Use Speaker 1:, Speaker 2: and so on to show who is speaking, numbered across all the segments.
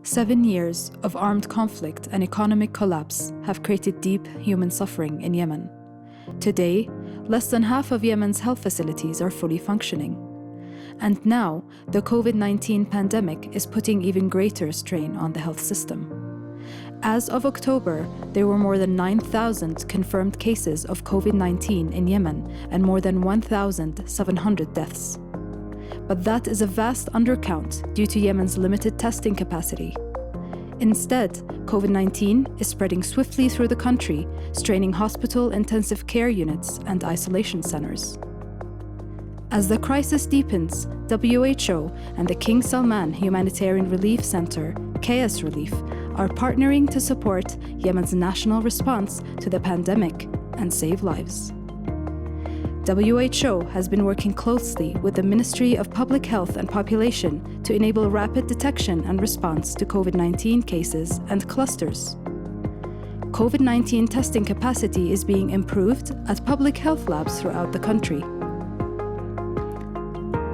Speaker 1: 7 years of armed conflict and economic collapse have created deep human suffering in Yemen. Today, less than half of Yemen's health facilities are fully functioning. And now, the COVID-19 pandemic is putting even greater strain on the health system. As of October, there were more than 9,000 confirmed cases of COVID-19 in Yemen and more than 1,700 deaths. But that is a vast undercount due to Yemen's limited testing capacity. Instead, COVID-19 is spreading swiftly through the country, straining hospital intensive care units and isolation centers. As the crisis deepens, WHO and the King Salman Humanitarian Relief Center, KSrelief, are partnering to support Yemen's national response to the pandemic and save lives. WHO has been working closely with the Ministry of Public Health and Population to enable rapid detection and response to COVID-19 cases and clusters. COVID-19 testing capacity is being improved at public health labs throughout the country.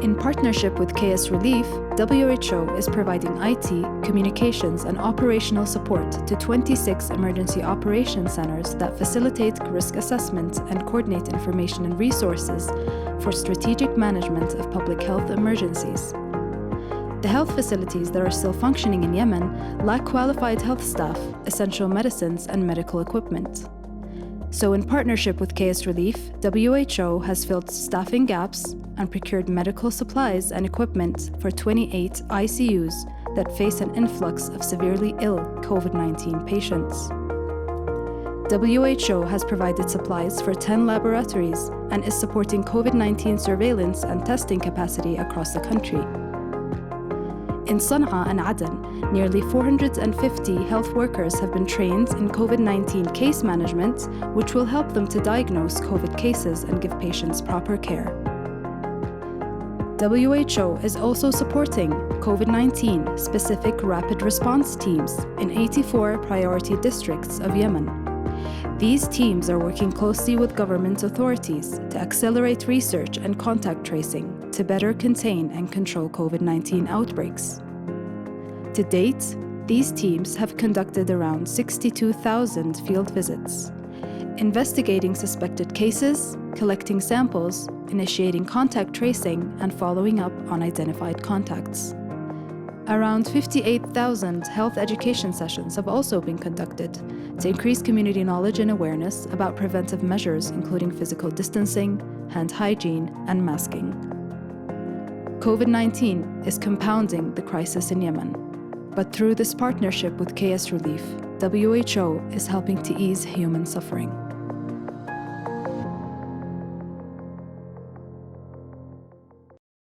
Speaker 1: In partnership with KSrelief, WHO is providing IT, communications, and operational support to 26 emergency operations centers that facilitate risk assessment and coordinate information and resources for strategic management of public health emergencies. The health facilities that are still functioning in Yemen lack qualified health staff, essential medicines, and medical equipment. So in partnership with KSrelief, WHO has filled staffing gaps and procured medical supplies and equipment for 28 ICUs that face an influx of severely ill COVID-19 patients. WHO has provided supplies for 10 laboratories and is supporting COVID-19 surveillance and testing capacity across the country. In Sana'a and Aden, nearly 450 health workers have been trained in COVID-19 case management, which will help them to diagnose COVID cases and give patients proper care. WHO is also supporting COVID-19 specific rapid response teams in 84 priority districts of Yemen. These teams are working closely with government authorities to accelerate research and contact tracing to better contain and control COVID-19 outbreaks. To date, these teams have conducted around 62,000 field visits, investigating suspected cases, collecting samples, initiating contact tracing, and following up on identified contacts. Around 58,000 health education sessions have also been conducted to increase community knowledge and awareness about preventive measures, including physical distancing, hand hygiene, and masking. COVID-19 is compounding the crisis in Yemen, but through this partnership with KSrelief, WHO is helping to ease human suffering.